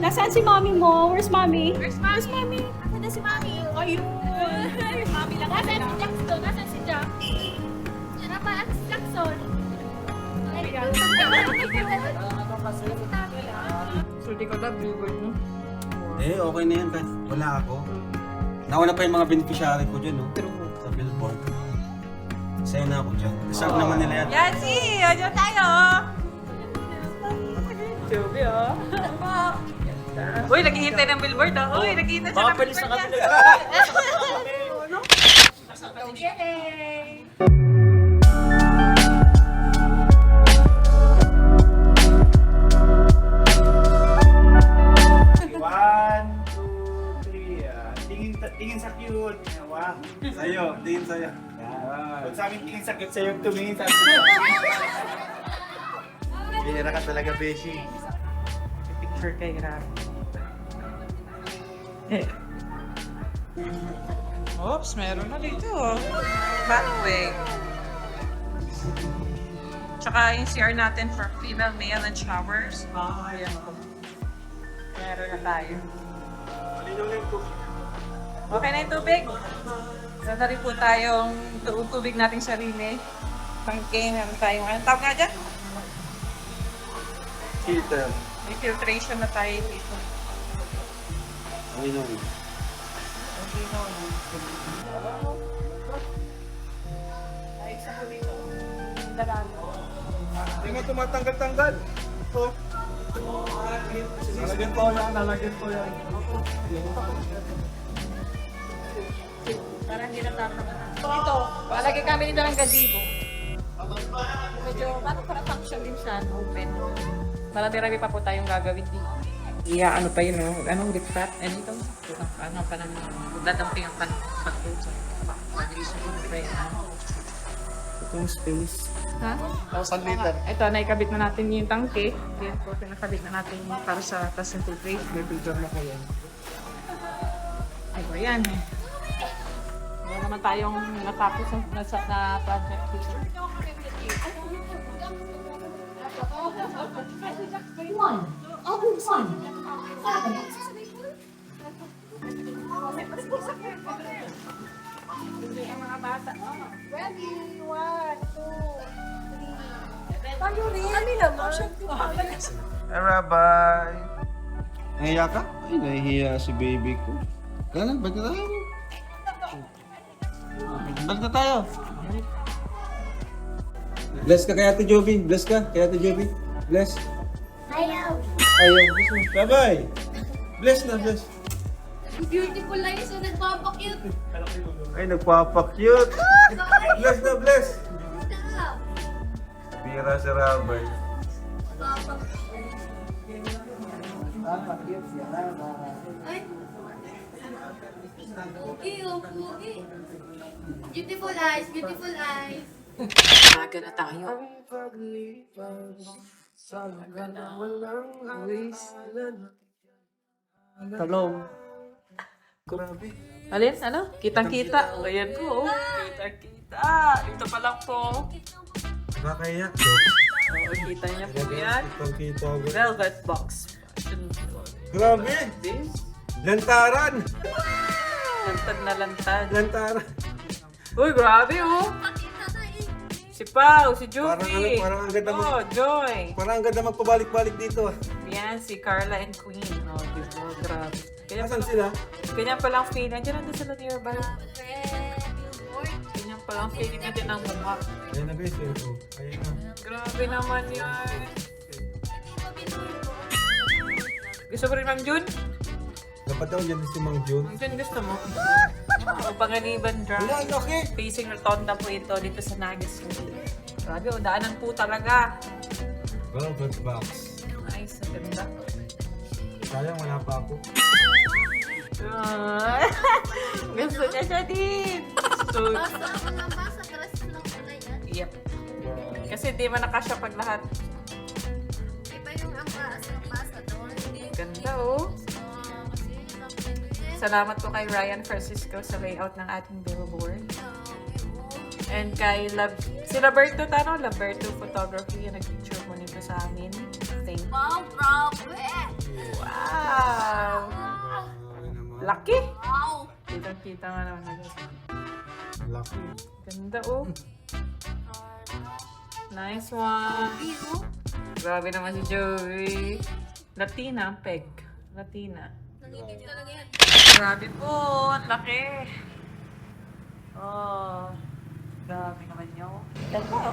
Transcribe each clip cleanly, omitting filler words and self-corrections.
Nasaan si mommy mo? Where's mommy? Where's mommy? Asan na si mommy? Ayun. Mommy lang. Nasaan si Jackson? Nasaan si Jack? Nasaan si Jackson? So, di ko na billboard, no? Okay na yan, guys. Wala ako. Nauna pa yung mga beneficiary ko dyan, no? Sa billboard. Sa'yo na ako dyan. Deserve naman nila yan. Yancy! Andiyan tayo! Joby, oh. Uy, naghihintay ng billboard, oh. Uy, naghihintay siya ng billboard yan. One, two, three. Tingin sa cute. Wow. Sa'yo, tingin sa'yo. Pag sa amin tingin sa cute, sa'yo tumingin sa amin. Bihira ka talaga, Beshi. Picture kay Ram. Oops, meron na dito, oh. Bathway. Tsaka yung CR natin for female, male, and showers. Ayan po. Meron na tayo. Okay na yung tubig. Sana rin po tayong tubig nating sarili. Pangke, meron tayong, anong tawag nga dyan? Filter. May filtration na tayo dito. Ayun. Hindi nga tumatanggal-tanggal. Oh. Nalagyan po yan, nalagyan po yan. Para hindi natatama. Ito, palagi kami nito ng gazebo. Medyo, para function din siya, open. Marami-rami pa po tayong gagawin dito. Iya, ano pa yun, no? Anong lipat? Ano ito? Ano pa nang dadamping ang pag-tuso. Itong space. Ha? 1,000 liter. Ito, naikabit na natin yung tangke. Yan po, pinakabit na natin yung para sa taas ng tubig. May filter na ko yan. Ay, ba yan? Wala naman tayong natapos na project dito. One. Open one. Ang mga bata. Ready? One, two, three. Tayo rin. Kami naman. Bye-bye. Nahiya ka? Ay, nahihiya si baby ko. Kaya na, balik na tayo. Balik na tayo. Bless ka kay Ate Joby. Bless ka kay Ate Joby. Bless. Ayaw. Ayaw. Bless mo. Bye-bye. Bless na, bless. Beautiful lang yung nagpapakute. Ay, nagpapakyut. Bless na, bless. Pira si Robert. Ay. Pugi, oh, pugi. Beautiful eyes, beautiful eyes. Maga na tayo. Talong. Grabe. Alin? Ano? Kitang-kita. Ayan po. Oh. Kitang-kita. Ito pa lang po. Nakakayak. Oo, kita niya po yan. Kitang-kita. Velvet box. Grabe. Lantaran. Lantad na lantad. Lantaran. Uy, grabe oh. Pakita na eh. Si Pao, si Juki. Parang ang ganda mo. Oh, Joy. Parang ang ganda magpabalik-balik dito. Yan, si Carla and Queen. Oh, diba? Grabe. Ganyan Nasaan palang, sila? ganyan palang feeling. Nandiyan nandun sila nearby. Red, billboard. Ganyan palang feeling natin ng mukha. Ayan na guys. Ayan na. Grabe naman yan. Gusto mo rin, Ma'am Jun? Dapat daw yan si Mang Jun. Ma'am Jun, gusto mo? O, Panganiban Wala, Drive. laki. Facing Rotonda po ito dito sa Nagas City. Grabe, o, daanan po talaga. Velvet box. Nice, ang ganda. Sayang wala pa ako. Ah, gusto niya siya din. So, Basa ako ng basa. Dress lang pala yan. yep. Kasi di man nakasya pag lahat. Iba yung ang basa doon. Ganda oh. Kasi yun lang pwede. Salamat po kay Ryan Francisco sa layout ng ating billboard. And kay si Laberto Tano, Laberto Photography, yung nag-picture mo nito sa amin. Thank you. Wow, grabe! Wow! Laki! Wow! Kita nga naman. Laki. Ganda oh. Nice one. Iyo. Grabe naman si Joey. Latina ang peg. Latina. Nanginig talaga yan. Grabe po. Ang laki. Oh. Grabe naman niyo. Ganda.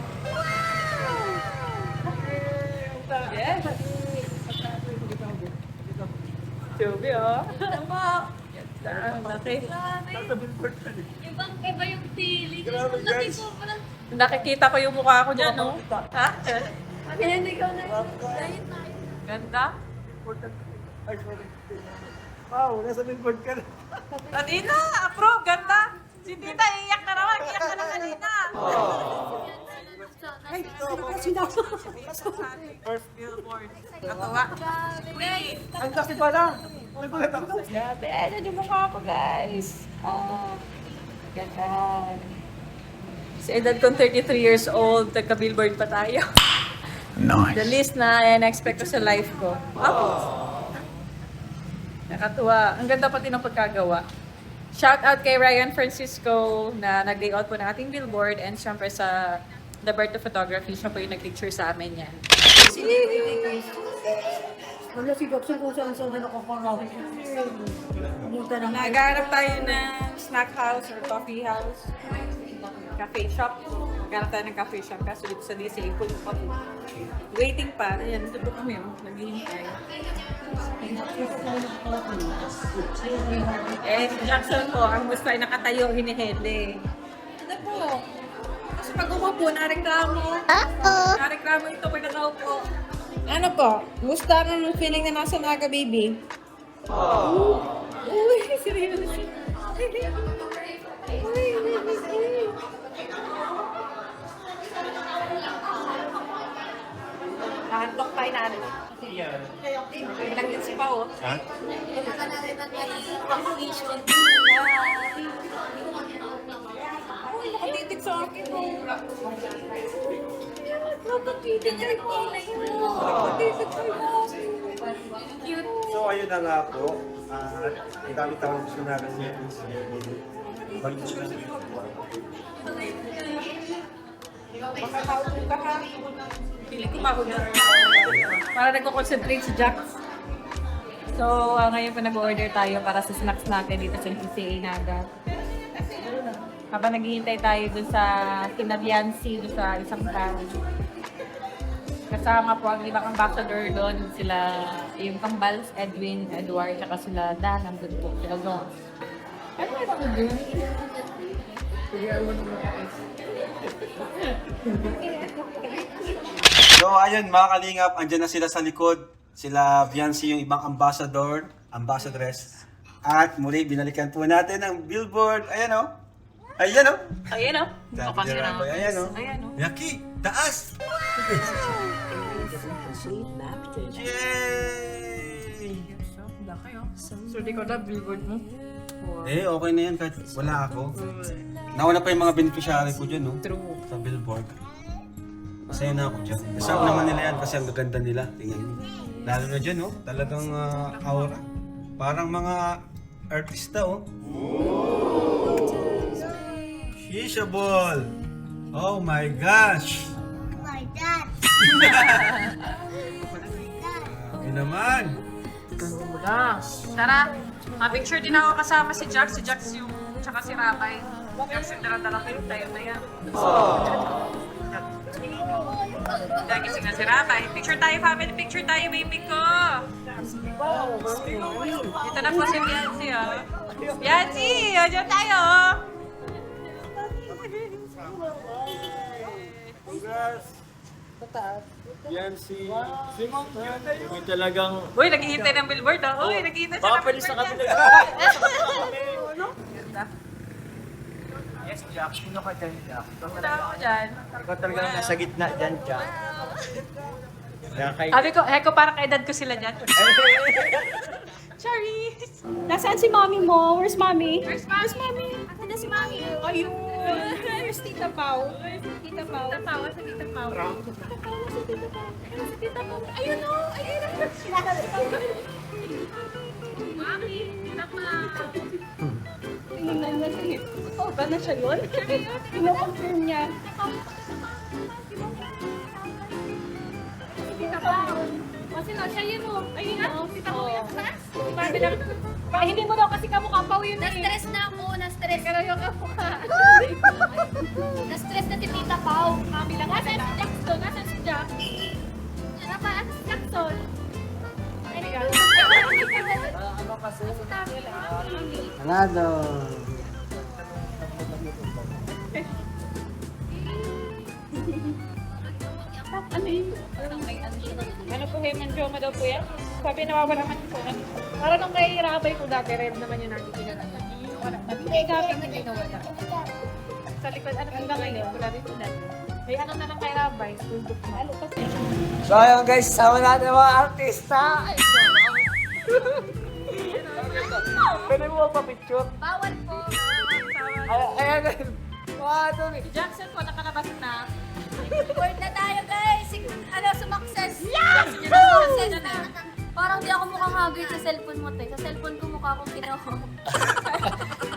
Yes. Joey oh. Tama. Ang laki. Iba yung tili. Grabe guys. Nakikita ko yung mukha ko dyan, no? Ha? Kaya ikaw na yun. Dahil tayo. Ganda. Wow, nasa billboard ka na. Kanina, approve, ganda. Si Tita, iyak na naman. Iyak na lang kanina. First billboard. Katawa. Wait. Ang laki pala. Grabe, ano yung mukha ko, guys. Ganda. Sa edad kong 33 years old, nagka-billboard pa tayo. Nice. The least na na-expect ko sa life ko. Nakatuwa. Ang ganda pati ng pagkagawa. Shout out kay Ryan Francisco na nag-layout po ng ating billboard and syempre sa The Birth of Photography, siya po yung nag-picture sa amin yan. Wala si Gabson kung saan saan na nakakarawi. Pumunta ng Naghahanap tayo ng snack house or coffee house. Cafe shop. Naghahanap tayo ng cafe shop kasi dito sa DCA po pa. Waiting pa. Ayan, dito po kami. Naghihintay. Eh, si Jackson po, ang gusto ay nakatayo, hinihele. Ano po? Kasi pag umupo, nareklamo. Nareklamo ito pag nakaupo. Ano po? Gusta ang feeling na nasa Naga, baby? Uy, seryoso. Nakatok tayo na ano. Naglag si pa oh. Ha? Nakatitig sa akin oh. Nakatitig ako. Nakatitig ako. Cute. So ayun na nga po. Ang dami tawang gusto natin niya. Balik siya na. Makakaupo ka ha. Pili ko mahuna. Para nagko-concentrate si Jax. So, ngayon pa nag-order tayo para sa snacks natin dito sa DCA Naga. Habang naghihintay tayo dun sa Kinabiansi, dun sa isang bar. Kasama po ang ibang ambassador doon. Sila, yung Kambals, Edwin, Edward, tsaka sila Dan, nandun po. Sila Gon. Ano ba ito dun? So ayun mga kalingap, andyan na sila sa likod. Sila Viancy, yung ibang ambassador, ambassadress. At muli, binalikan po natin ang billboard. Ayan o. Ayan o. Ayan o. Ayan o. Ayan o. Yaki, taas! Yay! So, di ko na billboard mo. Eh, okay na yan kahit wala ako. Nauna pa yung mga beneficiary ko dyan, no? True. Sa billboard. Masaya na ako dyan. Deserve naman nila yan kasi ang gaganda nila. Tingnan mo. Lalo na dyan, no? Talagang aura. Parang mga artista, oh. Shisha ball! Oh my gosh! My dad. Grabe naman! Tara, picture din ako kasama si Jax. Si Jax yung, tsaka si Rabay. Jax yung dala-dala ko yung tayo na yan. Lagi nga si Rabay. Picture tayo, family picture tayo, baby ko. Dito na po si Yancy, oh. Yancy, dyan tayo, oh. Congrats! Yan si Simon. May talagang... Uy, naghihintay ng billboard, oh. Uy, naghihintay siya Baka ng pwede sa billboard kabila. yan. Ganda. Yes, Jack. Sino ka dyan, Jack? Punta ako dyan. Ikaw talagang nasa gitna dyan, Jack. Kaya kay... Sabi ko, Heko, parang kaedad ko sila dyan. Charis! Nasaan si mommy mo? Where's mommy? Where's mommy? Asan na si Mami? Ayun! Where's Tita Pao? Tita Pao? Tita Pao, sa Tita Pao. Sa Tita Pao. Ayun o! Ayun o! Mami, anak na. Ba na siya yun? Kino-confirm niya. Kasi na, siya yun o. Ayun o, kita mo yung taas. Sabi na, hindi mo daw kasi kamukha pa yun eh. Na-stress na ako, na-stress. Pero yung kamukha. Na-stress na si Tita Pao. Kami lang. Nasaan si Jackson? Nasaan si Jack? Nasaan si Jackson? Panado. Ano yun? Ano po, Heman Joma daw po yan? Sabi nawawala man po. Para nung kay Rabay po dati, red naman yung nakikita natin. Hindi, gabi na hindi nawala. Sa likod, ano hanggang ngayon, wala rin po dati. May ano na lang kay Rabay, tuldok na. Ano kasi? So ayun guys, sama natin mga artista. Pwede mo pa picture? Bawal po. Ayan guys. Si Jackson po, nakalabas na. Word na tayo guys. Ano, sumakses. Yes! Sumakses na. Parang di ako mukhang haggard sa cellphone mo, te. Sa cellphone ko mukha akong kinuha.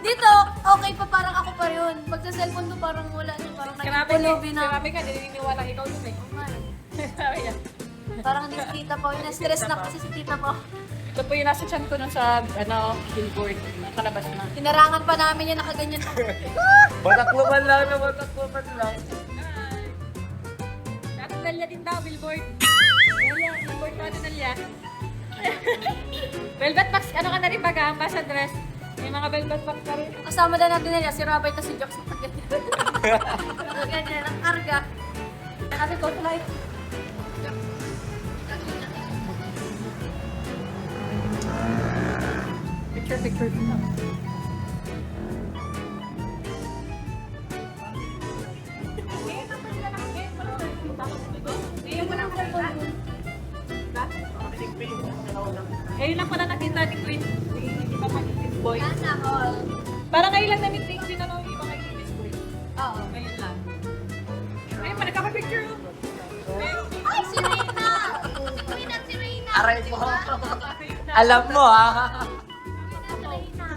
Dito, okay pa, parang ako pa yun. Pag sa cellphone ko parang wala na, parang Grabe nagpulubi na. Grabe ka, naniniwala ikaw yun eh. Sabi niya. Parang hindi si Tita Pao. Na-stress na kasi si Tita Pao. Ito po yung nasa chan ko nun sa, billboard. Nakalabas na. Tinarangan pa namin yan, nakaganyan pa. Batakluman lang na batakluman lang. At Dalia din daw, billboard. Dalia, billboard pa rin Dalia. Velvet box, ano ka na rin baga, sa dress. May mga velvet box ka rin. Kasama na natin nila, si Rabay at si Jackson. Nakaganyan, ang karga. Kasi to life. Picture. Ngayon lang pala nakita ni Queen. Hindi pa mag-Queen Boy. Nasa hall. Parang ngayon lang na-meeting din ano yung mga Queen Boy. Oo. Ngayon lang. Ayun pa, nagkaka-picture. Ay, si Reyna! Si Queen at si Reyna! Aray mo. Alam mo ha. Si Reyna.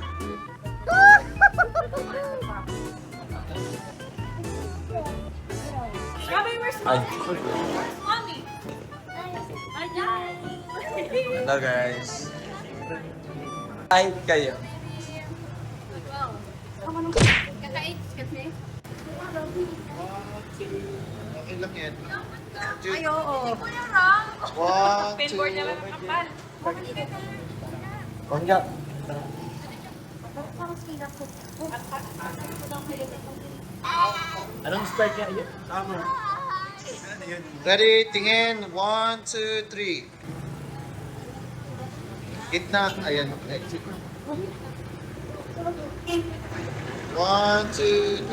Grabe, where's mommy? Where's mommy? Ayan. Hello guys. Kahit kayo. Kaka-8 kasi. Okay lang yan. Ay, oo. Kuya Ram! One, Pinboard na lang ang kapal. Konjak. Parang sila ko. Anong start niya? Tama. Ready, tingin. 1, 2, 3. Gitna. Ayan. 1, 2,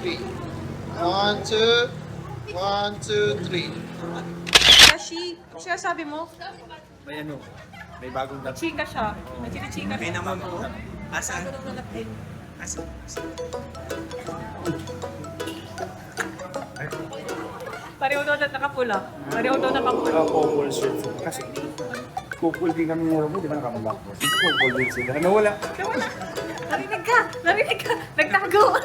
3. 1, 2. 1, 2, 3. Kashi, siya sabi mo? May ano, may bagong dap. Chika siya. May chika May naman po. Asan? Asan? Pareho daw na nakapula. Pareho daw nakapula. Couple shirt. Kasi couple din kami mura mo, di ba nakamabak mo? Couple din sila. Nawala. Narinig ka! Narinig ka! Nagtago!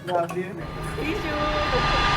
Grabe yan. Issue!